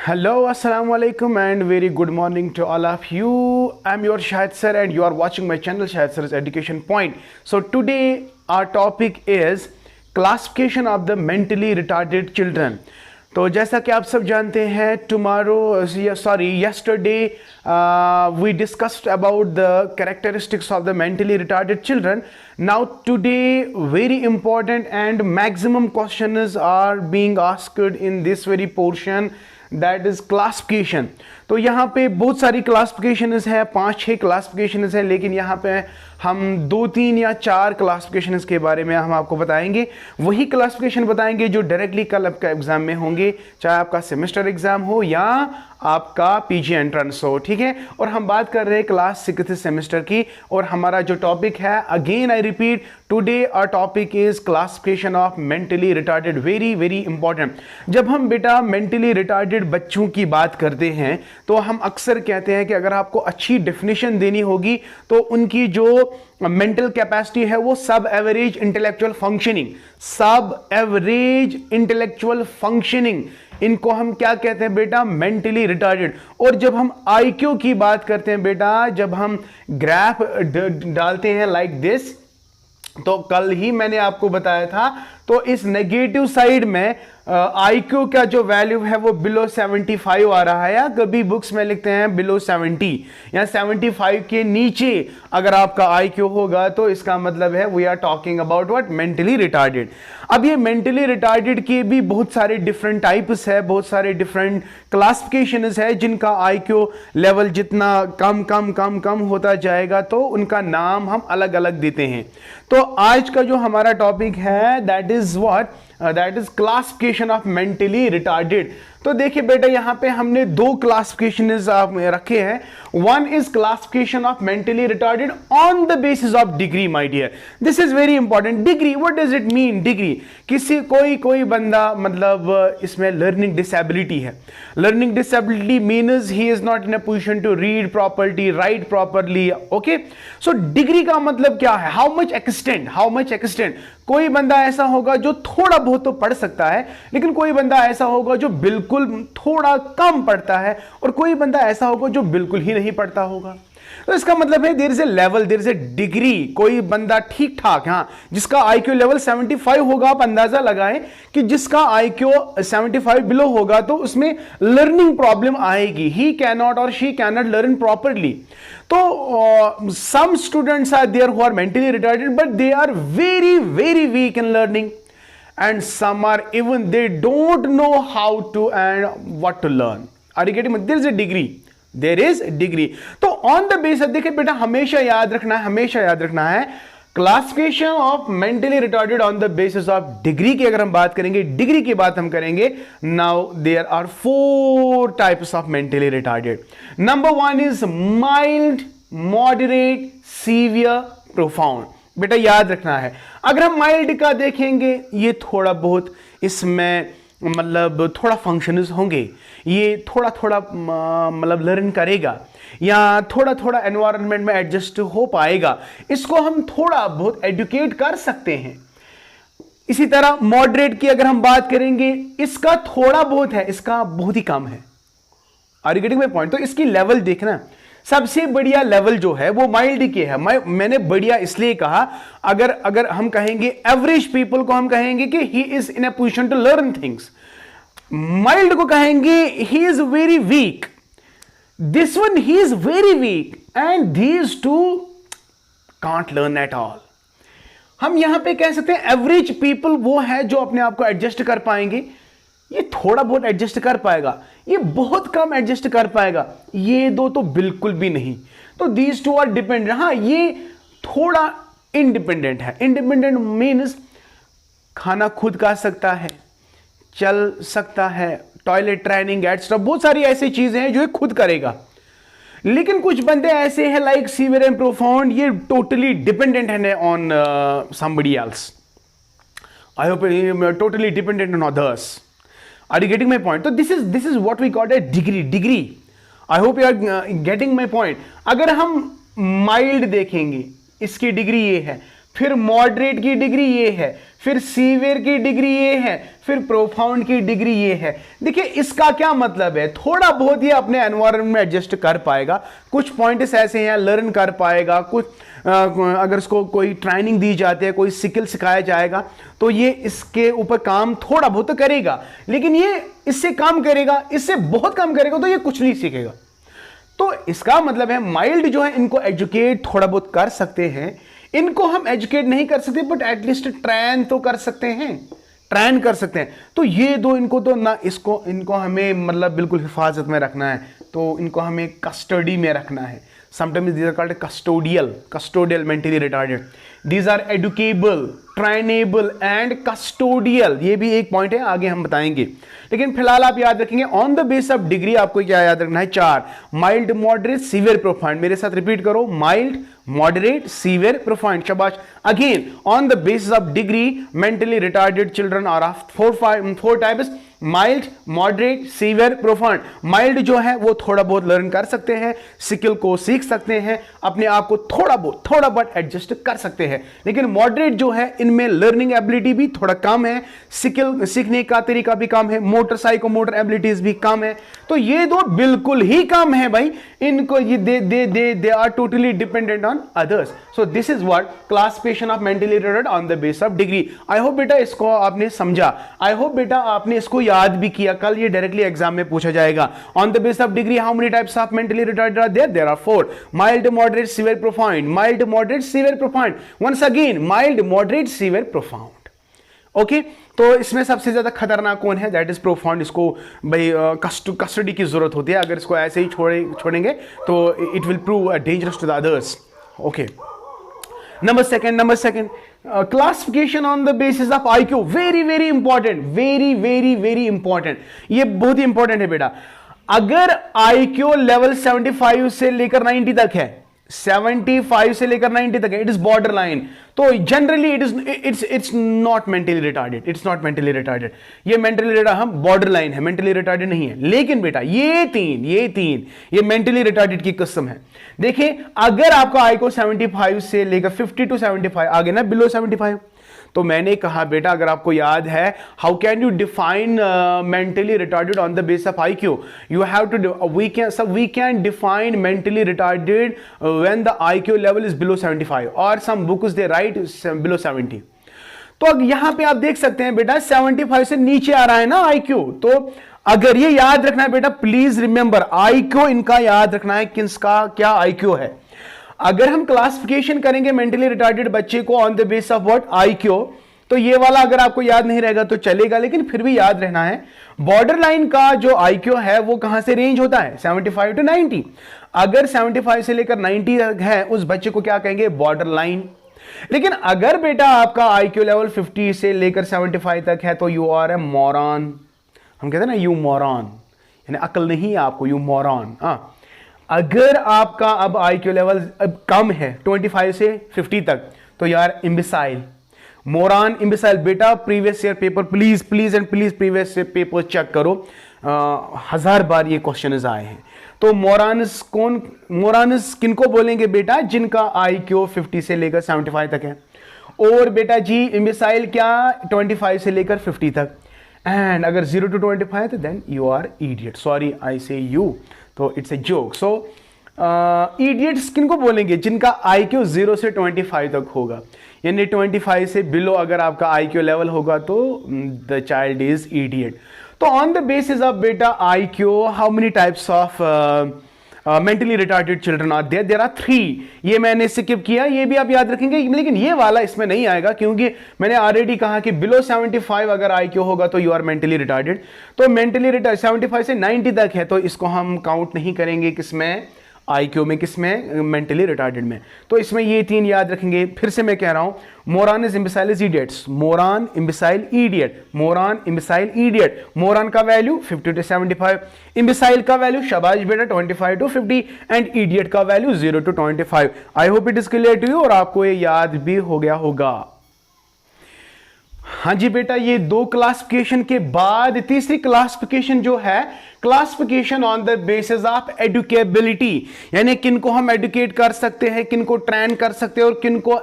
Hello, Assalamu alaikum, and very good morning to all of you. I'm your Shahid sir, and you are watching my channel Shahid sir's Education Point. So today our topic is classification of the mentally retarded children. तो जैसा कि आप सब जानते हैं, yesterday we discussed about the characteristics of the mentally retarded children. Now today very important and maximum questions are being asked in this very portion, that is classification. तो यहाँ पे बहुत सारी क्लासिफिकेशंस है, 5-6 क्लासिफिकेशंस है, लेकिन यहाँ पे हम 2-3 या 4 क्लासिफिकेशंस के बारे में हम आपको बताएंगे. वही क्लासिफिकेशन बताएंगे जो डायरेक्टली कल आपका एग्जाम में होंगे, चाहे आपका सेमेस्टर एग्जाम हो या आपका पीजी एंट्रेंस हो. ठीक है, और हम बात कर रहे हैं क्लास 6th सेमेस्टर की, और हमारा जो टॉपिक है, again I repeat, today our topic is classification of mentally retarded. Very very important. जब हम बेटा मेंटली रिटार्डेड बच्चों की बात करते हैं तो हम अक्सर कहते हैं कि अगर आपको अच्छी डेफिनेशन देनी होगी तो उनकी जो मेंटल कैपेसिटी है वो सब एवरेज इंटेलेक्चुअल फंक्शनिंग, इनको हम क्या कहते हैं बेटा, मेंटली रिटार्डेड. और जब हम आईक्यू की बात करते हैं बेटा, जब हम ग्राफ डालते हैं लाइक दिस, तो कल ही मैंने आपको बताया था, तो इस नेगेटिव साइड में आईक्यू का जो वैल्यू है वो बिलो 75 आ रहा है, या कभी बुक्स में लिखते हैं बिलो 70 या 75 के नीचे अगर आपका आईक्यू होगा तो इसका मतलब है we are talking about what, mentally retarded. अब ये मेंटली रिटार्डेड के भी बहुत सारे डिफरेंट टाइप्स है, बहुत सारे डिफरेंट क्लासिफिकेशंस है, जिनका आईक्यू लेवल जितना कम कम कम कम होता जाएगा तो उनका नाम हम अलग अलग देते हैं. तो आज का जो हमारा टॉपिक है that is what, that is classification of mentally retarded. तो देखिए बेटा, यहां पे हमने 2 क्लासिफिकेशन रखे हैं. One is classification of mentally retarded on the basis of degree. My dear, this is very important. Degree, what does it mean? Degree, किसी कोई बंदा, मतलब इसमें लर्निंग डिसेबिलिटी है. Learning disability means he is not in a position to read properly, write properly. Okay, so degree का मतलब क्या है? How much extent. कोई बंदा ऐसा होगा जो थोड़ा बहुत तो पढ़ सकता है, लेकिन कोई बंदा ऐसा होगा जो बिल्कुल थोड़ा कम पढ़ता है, और कोई बंदा ऐसा होगा जो बिल्कुल ही नहीं पढ़ता होगा. तो इसका मतलब है there is a level, there is a degree. कोई बंदा ठीक ठाक, हाँ, जिसका आईक्यू लेवल 75 होगा, आप अंदाजा लगाएं कि जिसका आईक्यू 75 बिलो होगा तो उसमें लर्निंग प्रॉब्लम आएगी. ही कैन नॉट और she can not learn properly. तो some students are there who are mentally retarded, but they are very very weak in learning, and some are even they don't know how to and what to learn. Are you getting me? There is a degree. तो on the basis, देखिए बेटा, हमेशा याद रखना है classification of mentally retarded on the basis of degree की. अगर हम बात करेंगे डिग्री की बात हम करेंगे. Now there are 4 types of mentally retarded. Number 1 is mild, moderate, severe, profound. बेटा याद रखना है, अगर हम माइल्ड का देखेंगे, ये थोड़ा बहुत इसमें मतलब थोड़ा फंक्शंस होंगे, ये थोड़ा मतलब लर्न करेगा, या थोड़ा एनवायरनमेंट में एडजस्ट हो पाएगा, इसको हम थोड़ा बहुत एडुकेट कर सकते हैं. इसी तरह मॉडरेट की अगर हम बात करेंगे, इसका थोड़ा बहुत है, इसका बहुत ही कम है. Are you getting my point? तो इसकी लेवल देखना, सबसे बढ़िया लेवल जो है वो माइल्ड की है. मैंने बढ़िया इसलिए कहा, अगर हम कहेंगे एवरेज पीपल को हम कहेंगे कि he is in a position to learn things. Mild को कहेंगे he is very weak. This one, he is very weak, and these two can't learn at all. हम यहां पे कह सकते हैं एवरेज पीपल वो है जो अपने आप को एडजस्ट कर पाएंगे. ये थोड़ा बहुत एडजस्ट कर पाएगा, ये बहुत कम एडजस्ट कर पाएगा, ये दो तो बिल्कुल भी नहीं. तो these two are dependent. हाँ, ये थोड़ा इंडिपेंडेंट है. इंडिपेंडेंट मीन्स खाना खुद खा सकता है, चल सकता है, टॉयलेट ट्रेनिंग एटसेट्रा, बहुत सारी ऐसी चीजें हैं जो खुद करेगा. लेकिन कुछ बंदे ऐसे हैं लाइक सीवियर एंड प्रोफाउंड, ये टोटली डिपेंडेंट है on somebody else. I hope totally dependent on others. Are you getting my point? तो this is what we called a degree. I hope you are getting my point. अगर हम mild देखेंगे, इसकी degree ये है. फिर moderate की degree ये है, फिर सीवियर की डिग्री ये है, फिर प्रोफाउंड की डिग्री ये है। देखिए इसका क्या मतलब है, थोड़ा बहुत ये अपने एनवायरनमेंट में एडजस्ट कर पाएगा, कुछ पॉइंट्स ऐसे हैं लर्न कर पाएगा, कुछ अगर इसको कोई ट्रेनिंग दी जाती है, कोई स्किल सिखाया जाएगा तो ये इसके ऊपर काम थोड़ा बहुत तो करेगा, लेकिन ये इससे काम करेगा, इससे बहुत काम करेगा तो ये कुछ नहीं सीखेगा। तो इसका मतलब है माइल्ड जो है इनको एजुकेट थोड़ा बहुत कर सकते हैं, इनको हम एजुकेट नहीं कर सकते बट एटलीस्ट ट्रेन तो कर सकते हैं, ट्रेन कर सकते हैं। तो ये दो इनको तो ना इनको हमें मतलब बिल्कुल हिफाजत में रखना है, तो इनको हमें कस्टडी में रखना है। Sometimes these are called custodial mentally retarded. These are educable, trainable and custodial. ये भी एक पॉइंट है, आगे हम बताएंगे, लेकिन फिलहाल आप याद रखेंगे on the base of degree आपको क्या याद रखना है, 4, माइल्ड, मॉडरेट, सीवियर, प्रोफाउंड। मेरे साथ रिपीट करो, माइल्ड, moderate, severe, profound. शाबाश। Again, on the basis of degree, mentally retarded children are of four types: mild, moderate, severe, profound. Mild जो है वो थोड़ा बहुत लर्न कर सकते हैं, स्किल को सीख सकते हैं, अपने आप को थोड़ा बहुत एडजस्ट कर सकते हैं। लेकिन मॉडरेट जो है इनमें लर्निंग एबिलिटी भी थोड़ा कम है, स्किल सीखने का तरीका भी कम है, मोटर साइकोमोटर एबिलिटीज भी कम है। तो ये दो बिल्कुल ही कम है भाई, इनको ये they are totally dependent on others. So this is what classification of mentally retarded on the base of degree. I hope बेटा इसको आपने समझा, आई होप बेटा आपने इसको याद भी किया, कल ये डायरेक्टली एग्जाम में पूछा जाएगा। On the base of degree how many types of mentally retarded are there? There are 4: mild, moderate, severe, profound. Mild, moderate, severe, profound. Once again, mild, moderate, severe, profound. Okay, तो इसमें सबसे ज्यादा खतरनाक कौन है? That is profound. इसको भाई custody की जरूरत होती है, अगर इसको ऐसे ही छोड़ेंगे तो it will prove dangerous to the others. Okay, number second, classification on the basis of IQ. Very important, very important, ये बहुत ही इंपॉर्टेंट है बेटा। अगर आईक्यू लेवल 75 से लेकर 90 तक है, 75 से लेकर 90 तक है, इट इज बॉर्डर लाइन, तो generally it's not mentally retarded, it's not mentally retarded. ये मेंटली रिटार्डेड, हम बॉर्डर लाइन है, मेंटली रिटार्डेड नहीं है। लेकिन बेटा ये तीन ये मेंटली रिटार्डेड की किस्म है। देखिए अगर आपका आईक्यू 75 से लेकर 50 टू 75 आगे ना, बिलो 75, तो मैंने कहा बेटा अगर आपको याद है, how can you define mentally retarded on the base of IQ? You have to we can define mentally retarded when the IQ level is below 75 और some books they write below 70। तो यहां पे आप देख सकते हैं बेटा 75 से नीचे आ रहा है ना आईक्यू, तो अगर ये याद रखना है बेटा, प्लीज रिमेंबर आईक्यू इनका याद रखना है, किसका क्या आईक्यू है। अगर हम क्लासिफिकेशन करेंगे मेंटली रिटार्डेड बच्चे को on the base of what, IQ, तो ये वाला अगर आपको याद नहीं रहेगा तो चलेगा, लेकिन फिर भी याद रहना है बॉर्डर लाइन का जो आईक्यू है वो कहां से रेंज होता है, 75 टू 90। अगर 75 से लेकर 90 तक है उस बच्चे को क्या कहेंगे, बॉर्डर लाइन। लेकिन अगर बेटा आपका आईक्यू लेवल 50 से लेकर 75 तक है तो यू आर ए मॉरॉन। हम कहते हैं ना यू मॉरॉन, यानी अकल नहीं है आपको, यू मॉरॉन। अगर आपका अब आईक्यू लेवल अब कम है 25 से 50 तक तो यार इम्बिसाइल, मोरान, इम्बिसाइल। बेटा previous year paper please previous year paper check करो, 1000 बार ये क्वेश्चन आए हैं। तो मोरानस किनको बोलेंगे बेटा, जिनका आईक्यू 50 से लेकर 75 तक है। और बेटा जी इम्बिसाइल क्या, 25 से लेकर 50 तक। एंड अगर 0 to 25 तो then you are idiot, sorry I say you, तो it's a joke. So idiots किनको बोलेंगे, जिनका आईक्यू 0 से 25 तक होगा, यानी 25 से बिलो अगर आपका आईक्यू लेवल होगा तो द चाइल्ड इज इडियट। तो ऑन द बेसिस ऑफ बेटा IQ, how many types of mentally retarded children are there? There are 3। ये मैंने स्किप किया, ये भी आप याद रखेंगे, लेकिन ये वाला इसमें नहीं आएगा क्योंकि मैंने ऑलरेडी कहा कि बिलो 75 अगर आईक्यू होगा तो यू आर मेंटली रिटार्डेड। तो मेंटली रिटार्ड 75 से 90 तक है तो इसको हम काउंट नहीं करेंगे, किसमें, आईक्यू में, किसमें, मेंटली रिटार्डेड में। तो इसमें ये 3 याद रखेंगे। फिर से मैं कह रहा हूं, moron is imbecile is idiots, moron imbecile idiot, moron imbecile idiot. Moron का वैल्यू 50 to 75, इम्बिसाइल का वैल्यू शाबाश बेटा 25 to 50 एंड इडियट का value 0 to 25। I hope it is clear to you और आपको ये याद भी हो गया होगा। हाँ जी बेटा, ये 2 क्लासिफिकेशन के बाद तीसरी क्लासिफिकेशन जो है, classification on the basis of educability, यानी किनको हम एडुकेट कर सकते हैं, किनको ट्रेन कर सकते हैं और किनको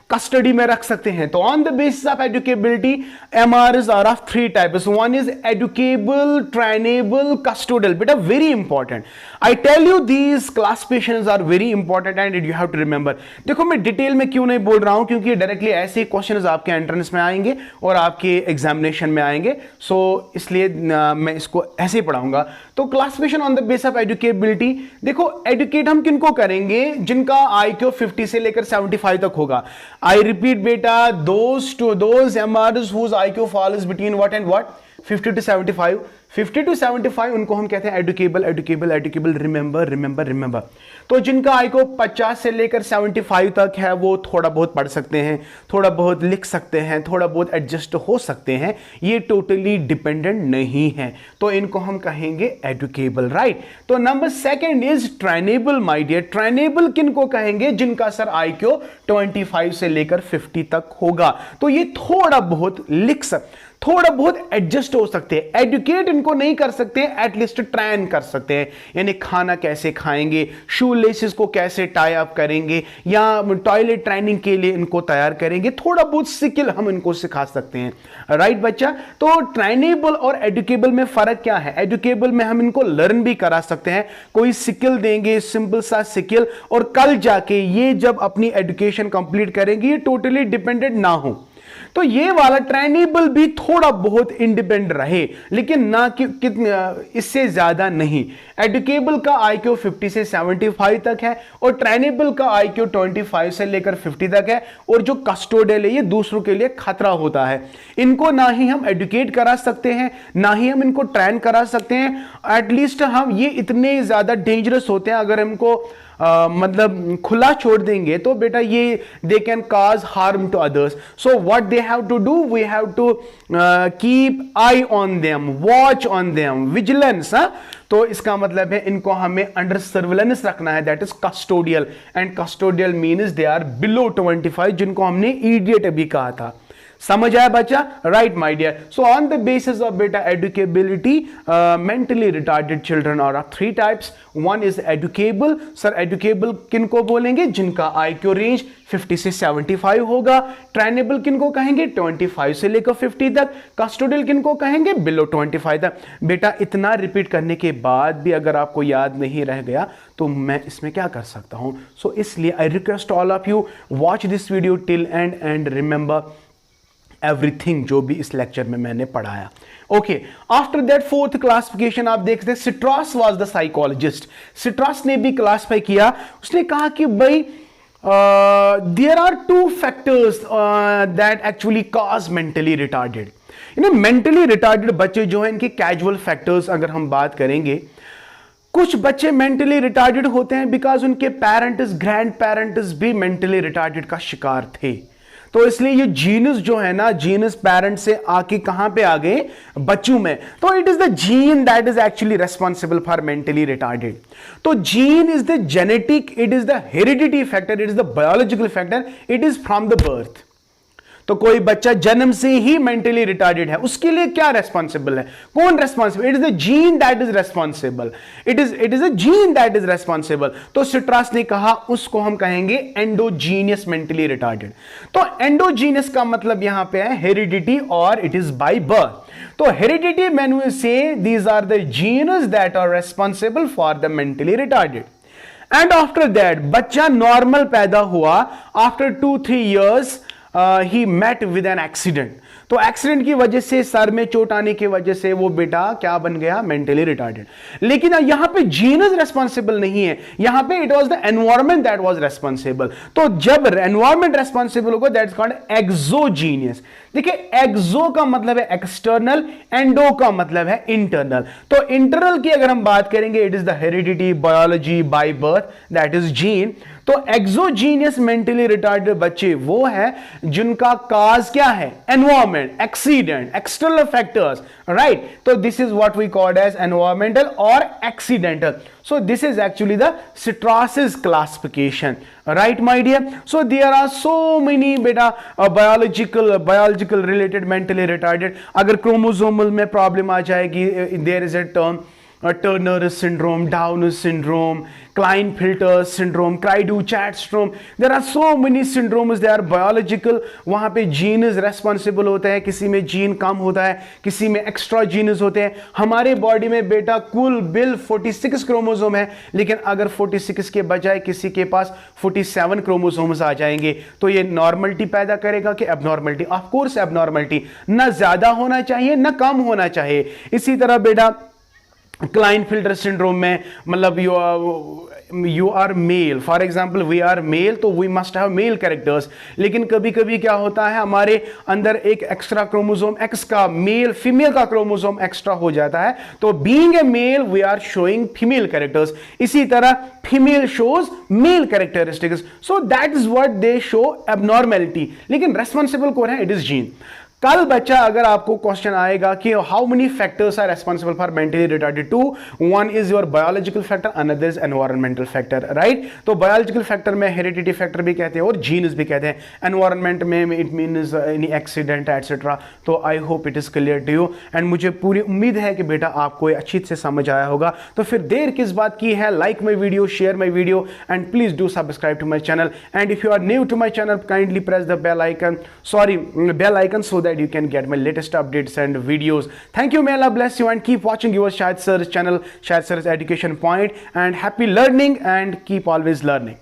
कस्टडी में रख सकते हैं। तो on the basis of educability MRs are of 3 types. One is educable, trainable, custodial. बेटा very important, I tell you these classifications are very important and you have to remember. देखो मैं डिटेल में क्यों नहीं बोल रहा हूं, क्योंकि डायरेक्टली ऐसे क्वेश्चंस आपके एंट्रेंस में आएंगे और आपके एग्जामिनेशन में आएंगे, सो इसलिए मैं इसको ऐसे ही पढ़ाऊंगा। तो classification on the base of educability, देखो एडुकेट हम किनको करेंगे, जिनका IQ 50 से लेकर 75 तक होगा। आई रिपीट बेटा, those MRs whose IQ falls between what and what, 50 to 75। 50 to 75 उनको हम कहते हैं educable, educable, educable. Remember remember remember. तो जिनका IQ 50 से लेकर 75 तक है वो थोड़ा बहुत पढ़ सकते हैं, थोड़ा बहुत लिख सकते हैं, थोड़ा बहुत एडजस्ट हो सकते हैं, ये टोटली डिपेंडेंट नहीं है, तो इनको हम कहेंगे एडुकेबल, राइट। तो number second is trainable my dear. Trainable किनको कहेंगे, जिनका सर IQ 25 से लेकर 50 तक होगा, तो ये थोड़ा बहुत थोड़ा बहुत एडजस्ट हो सकते हैं। एडुकेट इनको नहीं कर सकते, एटलीस्ट ट्रेन कर सकते हैं, यानी खाना कैसे खाएंगे, शू लेसेस को कैसे टाई अप करेंगे, या टॉयलेट ट्रेनिंग के लिए इनको तैयार करेंगे, थोड़ा बहुत स्किल हम इनको सिखा सकते हैं, राइट बच्चा। तो ट्रेनेबल और एडुकेबल में फर्क क्या है, एडुकेबल में हम इनको लर्न भी करा सकते हैं, कोई स्किल देंगे, सिंपल सा स्किल, और कल जाके ये जब अपनी एजुकेशन कंप्लीट करेंगे ये टोटली डिपेंडेंट ना हो। तो ये वाला ट्रेनेबल भी थोड़ा बहुत इंडिपेंडेंट रहे, लेकिन ना कि इससे ज्यादा नहीं। एडुकेबल का IQ 50 से 75 तक है और ट्रेनेबल का IQ 25 से लेकर 50 तक है, और जो कस्टोडियल है ये दूसरों के लिए खतरा होता है। इनको ना ही हम एडुकेट करा सकते हैं, ना ही हम इनको ट्रेन करा सकते हैं, एटलीस्ट हम ये इतने ज्यादा डेंजरस होते हैं, अगर हमको मतलब खुला छोड़ देंगे तो बेटा ये they can cause harm to others. So what they have to do, we have to keep eye on them, watch on them, vigilance. तो इसका मतलब है इनको हमें अंडर सर्विलेंस रखना है, that is custodial, and custodial means they are below 25, जिनको हमने इडियट अभी कहा था। समझ आया बच्चा, right my dear. So on the basis of बेटा educability, mentally retarded children are of 3 types. One is educable. Sir educable किनको बोलेंगे, जिनका IQ रेंज 50 से 75 होगा। ट्रेनेबल किनको कहेंगे, 25 से लेकर 50 तक। कस्टोडियल किनको कहेंगे, बिलो 25 तक। बेटा इतना रिपीट करने के बाद भी अगर आपको याद नहीं रह गया तो मैं इसमें क्या कर सकता हूं। सो इसलिए I request all of you, watch this video till end remember everything जो भी इस लेक्चर में मैंने पढ़ाया। Okay, after that fourth classification आप देखते हैं, Strauss was the psychologist. Strauss ने भी क्लासिफाई किया, उसने कहा कि भाई there are 2 factors that actually cause mentally retarded. Mentally retarded बच्चे जो हैं, इनके कैजुअल फैक्टर्स अगर हम बात करेंगे, कुछ बच्चे मेंटली रिटार्डेड होते हैं बिकॉज उनके पेरेंट्स, ग्रैंड पेरेंट्स भी मेंटली रिटार्डेड का शिकार थे। तो इसलिए ये जीनस जो है ना, जीनस पेरेंट से आके कहां पे आ गए, बच्चों में। तो it is the gene that is actually responsible for mentally retarded. तो gene is the genetic, it is the heredity factor, it is the biological factor, it is from the birth. तो कोई बच्चा जन्म से ही मेंटली रिटार्डेड है, उसके लिए क्या रेस्पॉन्सिबल है, कौन responsible, it is the gene that is responsible, it is a gene that is responsible. तो सिट्रॉस ने कहा उसको हम कहेंगे एंडोजीनियस मेंटली रिटार्डेड। तो एंडोजीनियस का मतलब यहां पे है हेरिडिटी और इट इज बाय बर्थ। तो heredity man will say these are the genes that are responsible for the mentally retarded. And after that बच्चा नॉर्मल पैदा हुआ, आफ्टर 2-3 years he met with an accident। तो एक्सीडेंट की वजह से, सर में चोट आने की वजह से वो बेटा क्या बन गया, मेंटली रिटार्डेड। लेकिन यहां पे जीनस रेस्पॉन्सिबल नहीं है, यहां पे it was the environment that was responsible. तो जब एनवायरमेंट रेस्पॉन्सिबल होगा दैट इज कॉल्ड एक्सोजीनियस। देखिए एक्सो का मतलब है एक्सटर्नल, एंडो का मतलब है इंटरनल। तो इंटरनल की अगर हम बात करेंगे, it is the heredity, biology, by birth, that is gene. तो एक्सोजीनियस मेंटली रिटार्डेड बच्चे वो है जिनका काज क्या है, environment, accident, external factors, right. तो this is what we called as environmental और accidental. So this is actually the Strauss's classification, right my dear? So there are so many beta biological related mentally retarded. अगर chromosomal में problem आ जाएगी, there is a term Turner syndrome, Down syndrome, Klinefelter syndrome, Cry-Du-Chat syndrome. There are so many syndromes. They are biological. वहाँ पे genes responsible होते हैं, किसी में gene कम होता है, किसी में एक्स्ट्रा जीन्स होते हैं. हमारे बॉडी में बेटा कुल बिल 46 क्रोमोसोम है, लेकिन अगर 46 के बजाय किसी के पास 47 क्रोमोसोम्स आ जाएंगे तो ये नॉर्मलिटी पैदा करेगा कि एबनॉर्मलिटी? Of course abnormality. ना ज्यादा होना चाहिए ना कम होना चाहिए. इसी तरह बेटा क्लाइनफिल्टर सिंड्रोम में मतलब you are male, for example we are male, तो we must have male characters. लेकिन कभी कभी क्या होता है, हमारे अंदर एक एक्स्ट्रा क्रोमोसोम एक्स का, मेल फीमेल का क्रोमोसोम एक्स्ट्रा हो जाता है, तो being a male we are showing female characters. इसी तरह female shows male characteristics, so that is what they show abnormality. लेकिन रेस्पॉन्सिबल कौन है? It is gene. कल बच्चा अगर आपको क्वेश्चन आएगा कि how many factors are responsible for mentally retarded two, one is your biological factor, another is environmental factor, right. तो बायोलॉजिकल फैक्टर में हेरिडिटी फैक्टर भी कहते हैं और जीन्स भी कहते हैं. एनवायरमेंट में it means any accident etcetera. तो I hope it is clear to you and मुझे पूरी उम्मीद है कि बेटा आपको अच्छी से समझ आया होगा. तो फिर देर किस बात की है? Like my video, share my video and please do subscribe to my channel. And if you are new to my channel, kindly press the bell icon so that you can get my latest updates and videos. Thank you, may Allah bless you and keep watching your Shahid Sir's channel, Shahid Sir's Education Point, and happy learning and keep always learning.